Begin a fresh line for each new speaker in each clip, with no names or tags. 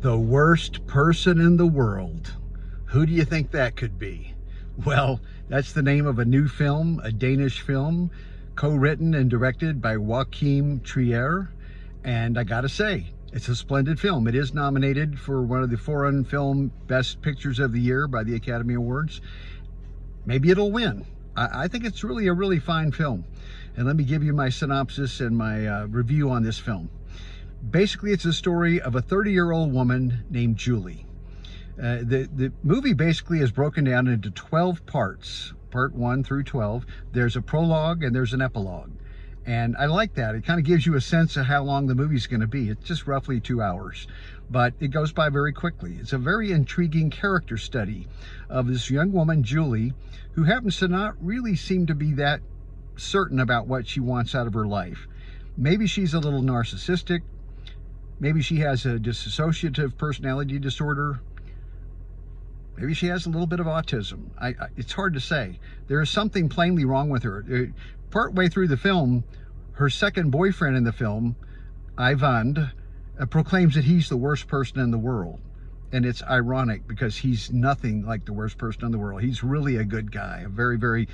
The worst person in the world. Who do you think that could be? Well, that's the name of a new film, a Danish film, co-written and directed by Joachim Trier. And I gotta say, it's a splendid film. It is nominated for one of the foreign film best pictures of the year by the Academy Awards. Maybe it'll win. I think it's really a really fine film. And let me give you my synopsis and my review on this film. Basically, it's a story of a 30-year-old woman named Julie. The movie basically is broken down into 12 parts, part 1 through 12. There's a prologue and there's an epilogue. And I like that. It kind of gives you a sense of how long the movie's going to be. It's just roughly 2 hours, but it goes by very quickly. It's a very intriguing character study of this young woman, Julie, who happens to not really seem to be that certain about what she wants out of her life. Maybe she's a little narcissistic. Maybe she has a dissociative personality disorder. Maybe she has a little bit of autism. It's hard to say. There is something plainly wrong with her. Partway through the film, her second boyfriend in the film, Eyvind, proclaims that he's the worst person in the world. And it's ironic because he's nothing like the worst person in the world. He's really a good guy, a very, very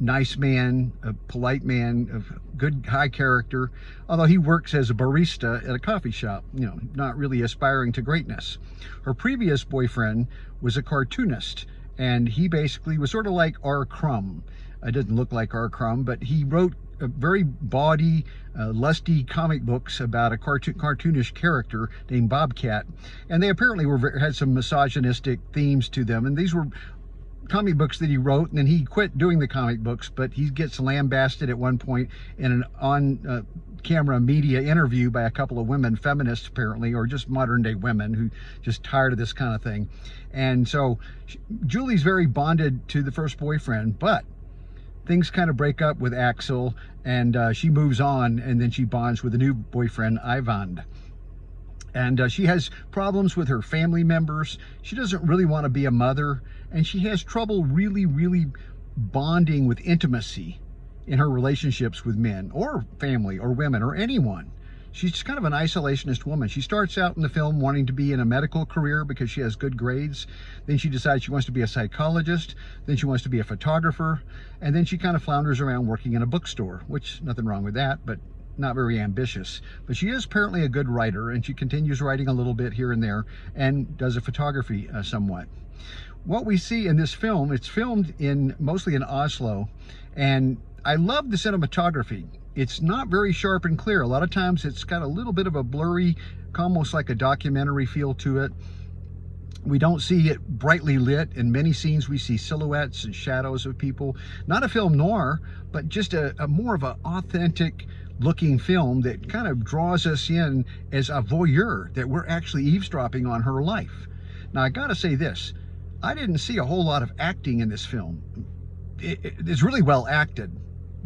nice man, a polite man, of good, high character, although he works as a barista at a coffee shop, you know, not really aspiring to greatness. Her previous boyfriend was a cartoonist, and he basically was sort of like R. Crumb. It doesn't look like R. Crumb, but he wrote a very bawdy, lusty comic books about a cartoonish character named Bobcat, and they apparently had some misogynistic themes to them, and these were comic books that he wrote, and then he quit doing the comic books, but he gets lambasted at one point in an on-camera media interview by a couple of women, feminists apparently, or just modern-day women who just tired of this kind of thing. And so Julie's very bonded to the first boyfriend, but things kind of break up with Axel, and she moves on, and then she bonds with a new boyfriend, Eyvind. And she has problems with her family members. She doesn't really want to be a mother, and she has trouble really bonding with intimacy in her relationships with men or family or women or anyone. She's kind of an isolationist woman. She starts out in the film wanting to be in a medical career because she has good grades. Then she decides she wants to be a psychologist. Then she wants to be a photographer. And then she kind of flounders around working in a bookstore, which nothing wrong with that, but not very ambitious. But she is apparently a good writer, and she continues writing a little bit here and there and does a photography somewhat. What we see in this film, it's filmed mostly in Oslo, and I love the cinematography. It's not very sharp and clear. A lot of times it's got a little bit of a blurry, almost like a documentary feel to it. We don't see it brightly lit. In many scenes we see silhouettes and shadows of people. Not a film noir, but just a more of an authentic looking film that kind of draws us in as a voyeur, that we're actually eavesdropping on her life. Now I gotta say this, I didn't see a whole lot of acting in this film. It's really well acted.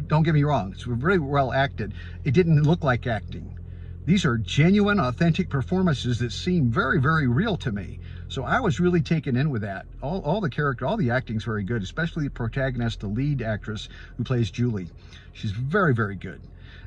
Don't get me wrong, it's really well acted. It didn't look like acting. These are genuine, authentic performances that seem very, very real to me. So I was really taken in with that. All the acting's very good, especially the protagonist, the lead actress who plays Julie. She's very, very good.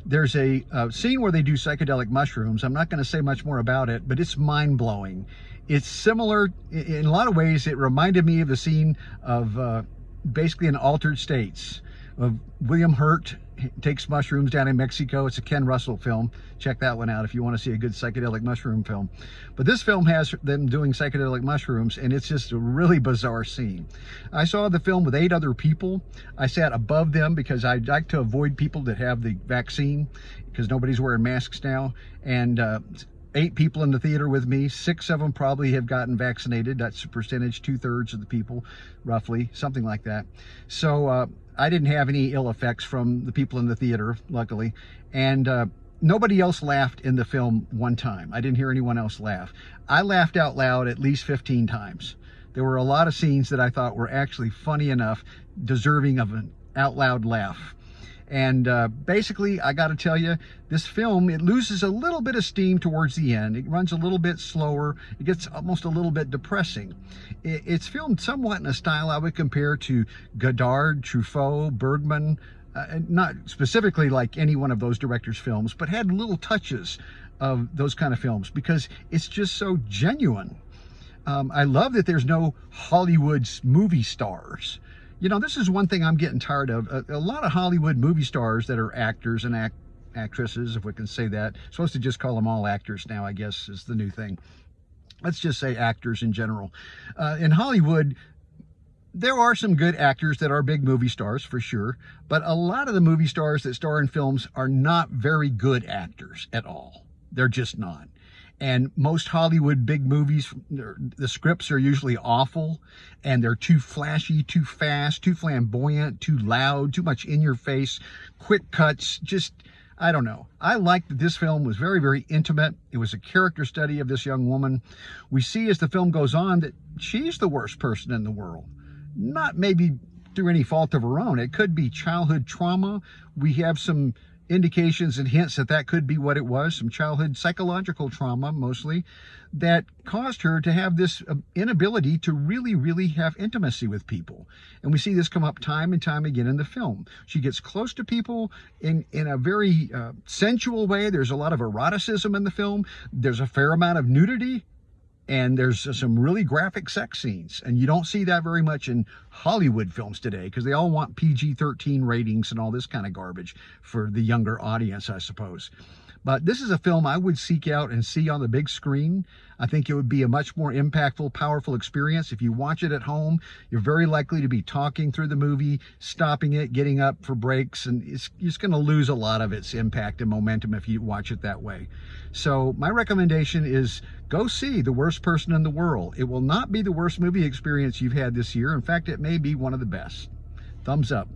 There's a scene where they do psychedelic mushrooms. I'm not going to say much more about it, but it's mind-blowing. It's similar, in a lot of ways, it reminded me of the scene of basically in Altered States, of William Hurt takes mushrooms down in Mexico. It's a Ken Russell film. Check that one out if you want to see a good psychedelic mushroom film. But this film has them doing psychedelic mushrooms, and it's just a really bizarre scene. I saw the film with 8 other people. I sat above them because I like to avoid people that have the vaccine, because nobody's wearing masks now. And 8 people in the theater with me. 6 of them probably have gotten vaccinated. That's the percentage, 2/3 of the people, roughly, something like that. So I didn't have any ill effects from the people in the theater, luckily. And nobody else laughed in the film one time. I didn't hear anyone else laugh. I laughed out loud at least 15 times. There were a lot of scenes that I thought were actually funny enough, deserving of an out loud laugh. And basically, I got to tell you, this film, it loses a little bit of steam towards the end. It runs a little bit slower. It gets almost a little bit depressing. It's filmed somewhat in a style I would compare to Godard, Truffaut, Bergman, not specifically like any one of those directors' films, but had little touches of those kind of films because it's just so genuine. I love that there's no Hollywood's movie stars. You know, this is one thing I'm getting tired of. A lot of Hollywood movie stars that are actors and actresses, if we can say that. Supposed to just call them all actors now, I guess, is the new thing. Let's just say actors in general. In Hollywood, there are some good actors that are big movie stars for sure, but a lot of the movie stars that star in films are not very good actors at all. They're just not. And most Hollywood big movies, the scripts are usually awful, and they're too flashy, too fast, too flamboyant, too loud, too much in your face, quick cuts, just, I don't know. I liked that this film was very, very intimate. It was a character study of this young woman. We see as the film goes on that she's the worst person in the world. Not maybe through any fault of her own. It could be childhood trauma. We have some indications and hints that that could be what it was, some childhood psychological trauma mostly, that caused her to have this inability to really, really have intimacy with people. And we see this come up time and time again in the film. She gets close to people in a very sensual way. There's a lot of eroticism in the film. There's a fair amount of nudity. And there's some really graphic sex scenes. And you don't see that very much in Hollywood films today because they all want PG-13 ratings and all this kind of garbage for the younger audience, I suppose. But this is a film I would seek out and see on the big screen. I think it would be a much more impactful, powerful experience. If you watch it at home, you're very likely to be talking through the movie, stopping it, getting up for breaks, and you're just going to lose a lot of its impact and momentum if you watch it that way. So my recommendation is go see The Worst Person in the World. It will not be the worst movie experience you've had this year. In fact, it may be one of the best. Thumbs up.